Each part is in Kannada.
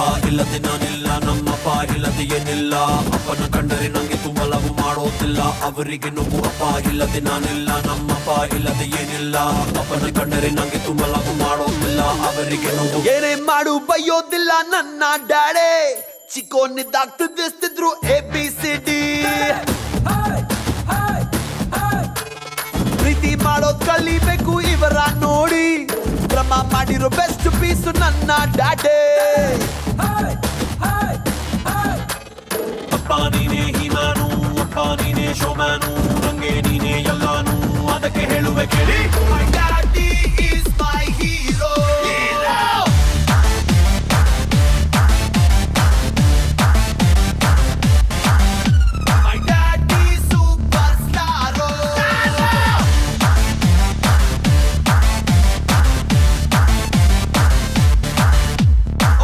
ಅಪ್ಪ ಇಲ್ಲದೆ ನಾನಿಲ್ಲ, ನಮ್ಮಪ್ಪ ಇಲ್ಲದೆ ಏನಿಲ್ಲ. ಅಪ್ಪನ ಕಂಡರೆ ನಂಗೆ ತುಂಬ ಲವ್ ಮಾಡೋದಿಲ್ಲ, ಅವರಿಗೆ ನೋವು. ಅಪ್ಪ ಇಲ್ಲದೆ ನಾನಿಲ್ಲ, ನಮ್ಮಪ್ಪ ಇಲ್ಲದೆ ಏನಿಲ್ಲ. ಅಪ್ಪನ ಕಂಡರೆ ನಂಗೆ ತುಂಬ ಲವ್ ಮಾಡೋದಿಲ್ಲ, ಅವರಿಗೆ ನೋವು. ಏನೇ ಮಾಡು ಬೈಯೋದಿಲ್ಲ ನನ್ನ ಡ್ಯಾಡೆ, ಚಿಕ್ಕೋನಿದ್ದಾಗ್ತಿದ್ರು ABCD. ಪ್ರೀತಿ ಮಾಡೋದ್ ಕಲಿಬೇಕು ಇವರ ನೋಡಿ, ಕ್ರಮ ಮಾಡಿರೋ ಬೆಸ್ಟ್ ಪೀಸು ನನ್ನ ಡ್ಯಾಡೆ. ಅಪ್ಪ ನೀನೇ ಹೀಮಾನು, ಅಪ್ಪ ನೀನೇ ಶೋಮ್ಯಾನು, ನಂಗೆ ನೀನೇ ಎಲ್ಲಾನು, ಅದಕ್ಕೆ ಹೇಳುವೆ ಕೇಳಿ. My daddy is my hero. My daddy superstar.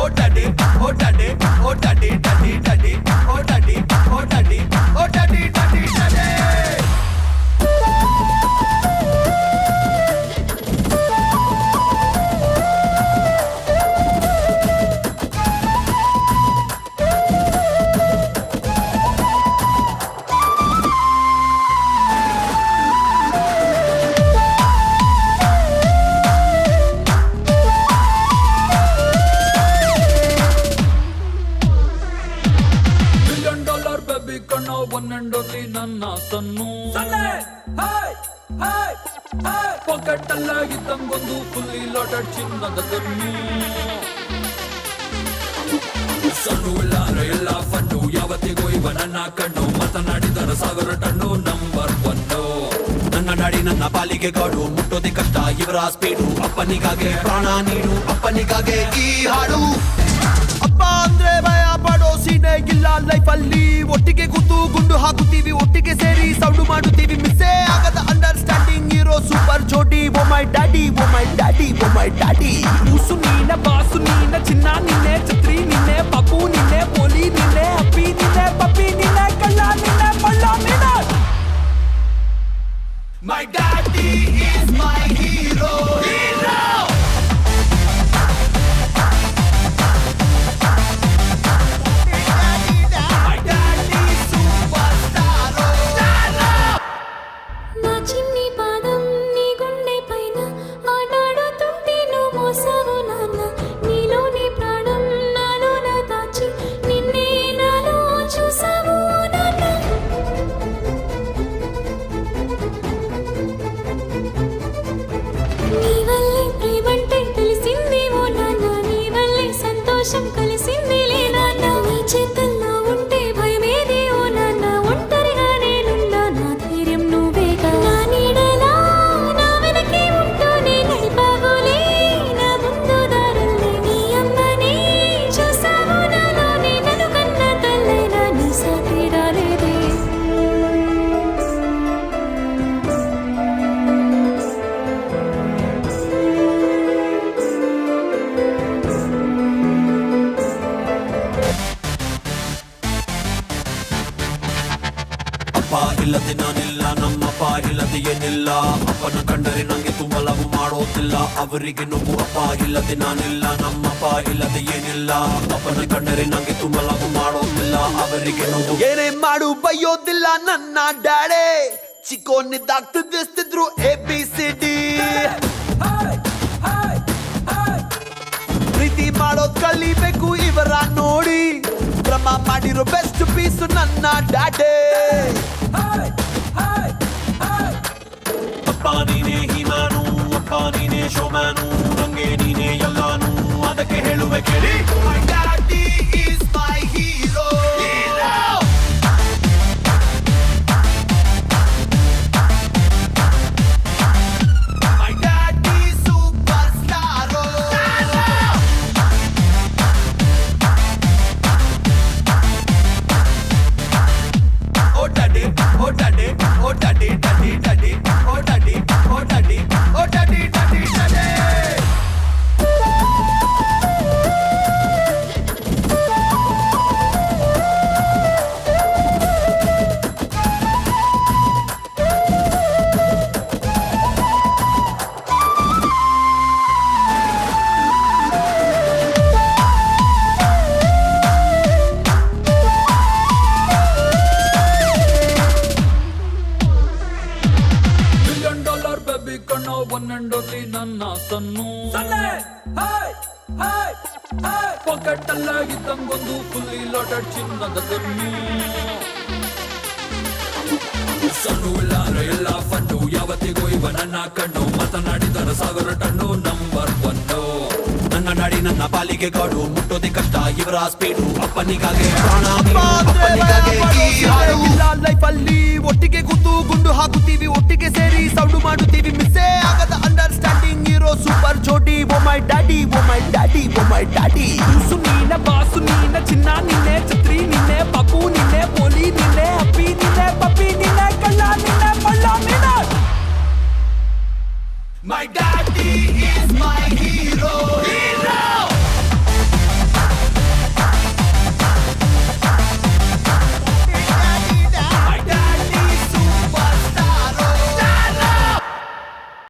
Oh daddy, oh daddy, oh daddy, daddy, daddy, oh daddy, oh daddy, oh daddy, daddy, daddy. $1 million baby ಕಣ್ಣ, one and only ನನ್ನ ಸನ್ನು. ಪಾಕೆಟ್ ಅಲ್ಲಾಗಿದ್ದಂಗೊಂದು ಫುಲ್ಲಿ ಲಾಟೆಡ್ ಚಿನ್ನದ ಕಣ್ಣು. ಸಣ್ಣ ಇಲ್ಲಾರೆ ಎಲ್ಲ ಫಂಡು, ಯಾವತ್ತಿಗೂ ಇವ ನನ್ನ ಕಣ್ಣು. ಮಾತನಾಡಿದರ 1000 ಟನ್ನು, ನಂಬರ್ 1. ನನ್ನ ನಾಡಿ ನನ್ನ ಪಾಲಿಗೆ ಗಾಡು, ಮುಟ್ಟೋದೆ ಕಷ್ಟ ಇವರ ಸ್ಪೀಡು. ಅಪ್ಪನಿಗಾಗೆ ಪ್ರಾಣ ನೀಡು, ಅಪ್ಪನಿಗಾಗೆ ಈ ಹಾಡು. ಅಪ್ಪ ಅಂದ್ರೆ ಭಯ ಪಡೋ ಸೀನೆ ಇಲ್ಲ ಲೈಫ್ ಅಲ್ಲಿ. ಒಟ್ಟಿಗೆ ಕೂತು ಗುಂಡು ಹಾಕುತ್ತೀವಿ, ಒಟ್ಟಿಗೆ ಸೇರಿ ಸೌಂಡು ಮಾಡುತ್ತೀವಿ. ಮಿಸ್ಸೇ ಆಗದ ಅಂಡರ್ಸ್ಟ್ಯಾಂಡಿಂಗ್ ಇರೋ ಸೂಪರ್ ಜೋಡಿ. Oh my daddy, oh my daddy, oh my daddy. ಕೂಸು ನೀನ, ಬಾಸು ನೀನ, ಚಿನ್ನ ನಿನ್ನೆ, ಛತ್ರಿ ನಿನ್ನೆ, ಪಾಪು ನಿನ್ನೆ, ಪೋಲಿ ನಿನ್ನೆ, ಅಪ್ಪಿ ನಿನ್ನೆ, ಪಪ್ಪಿ ನಿನ್ನೆ, ಕಳ್ಳ ನಿನ್ನೆ, ಮಳ್ಳ ನಿನ್ನೆ. My daddy is my hero. My daddy superstar. నా చిన్ని పాదం నీ గుండె పైన ఆటాడుతుంటే నువ్వు మోసావు నాన్న. నీలోని ప్రాణం నాలోన దాచి నిన్నే నాలో చూసావు నాన్న. నీ వల్లే ప్రేమంటే తెలిసింది ఓ నాన్న, నీ వల్లే సంతోషం కలిసింది లే నాన్న. నీ చేతుల్లో ఉంటే భయమేది ఓ నాన్న, ఒంటరిగా నేనున్నా నా ధైర్యం నువ్వేగా. నా నీడలా నా వెనకే ఉంటూ నీ నడిపావులే నా ముందు దారుల్ని. నీ అమ్మని చూసావు నాలోనే, నన్ను కన్న తల్లైనా నీ సాటి రాలేదే. ಅಪ್ಪ ಇಲ್ಲದೆ ನಾನಿಲ್ಲ, ನಮ್ಮಪ್ಪ ಇಲ್ಲದೆ ಏನಿಲ್ಲ. ಅಪ್ಪನ ಕಂಡರೆ ನಂಗೆ ತುಂಬ ಲವ್ ಮಾಡೋದಿಲ್ಲ, ಅವರಿಗೆ ನೋವು. ಅಪ್ಪ ಇಲ್ಲದೆ ನಾನಿಲ್ಲ, ನಮ್ಮಪ್ಪ ಇಲ್ಲದೆ ಏನಿಲ್ಲ. ಅಪ್ಪನ ಕಂಡರೆ ನಂಗೆ ತುಂಬ ಲವ್ ಮಾಡೋದಿಲ್ಲ, ಅವರಿಗೆ ನೋವು. ಏನೇ ಮಾಡು ಬೈಯೋದಿಲ್ಲ ನನ್ನ ಡ್ಯಾಡೆ, ಚಿಕ್ಕೋನಿದ್ದಾಗ್ತಿದ್ರು ABCD. ಪ್ರೀತಿ ಮಾಡೋದ್ ಕಲಿಬೇಕು ಇವರ ನೋಡಿ, ಕ್ರಮ ಮಾಡಿರೋ ಬೆಸ್ಟ್ ಪೀಸು ನನ್ನ ಡ್ಯಾಡೆ. ಅಪ್ಪ ನೀನೇ ಹೀಮಾನು, ಅಪ್ಪ ನೀನೇ ಶೋಮ್ಯಾನು, ನಂಗೆ ನೀನೇ ಎಲ್ಲಾನು, ಅದಕ್ಕೆ ಹೇಳುವೆ ಕೇಳಿ. My daddy is my hero. My daddy superstar. Oh daddy, oh daddy, oh daddy, daddy, daddy, oh daddy, oh daddy, oh daddy, daddy, daddy. ಸಣ್ಣ ಸಣ್ಣು ಪಾಕೆಟ್ ಅಲ್ಲ ಇದ್ದಂಗೊಂದು ಫುಲ್ಲಿ ಲೋಟೆಡ್ ಚಿನ್ನದ ಕಣ್ಣು ಸಣ್ಣ ಇಲ್ಲಾರ ಎಲ್ಲ ಫಂಡು ಯಾವತ್ತಿಗೂ ಇವ ನನ್ನ ಕಣ್ಣು ಮಾತನಾಡಿದರ 1000 ಟನ್ನು ನಂಬರ್ 1 ನನ್ನ ನಾಡಿ ನನ್ನ ಪಾಲಿಗೆ ಗಾಡು ಮುಟ್ಟೋದೆ ಕಷ್ಟ ಇವರ ಸ್ಪೀಡು ಅಪ್ಪನಿಗಾಗೆ ಪ್ರಾಣ ಲೈಫ್ ಅಲ್ಲಿ ಒಟ್ಟಿಗೆ ಕೂತು ಗುಂಡು ಹಾಕುತ್ತೀವಿ ಒಟ್ಟಿಗೆ ಸೇರಿ ಸೌಂಡು ಮಾಡುತ್ತೀವಿ ಮಿಸ್ಸೇ ಆಗದ ಅಂಡರ್ಸ್ಟ್ಯಾಂಡಿಂಗ್ ಇರೋ ಸೂಪರ್ ಜೋಡಿ oh my daddy oh my daddy oh my daddy ನೀನ ಬಾಸು ನೀನ ಚಿನ್ನ ನಿನ್ನ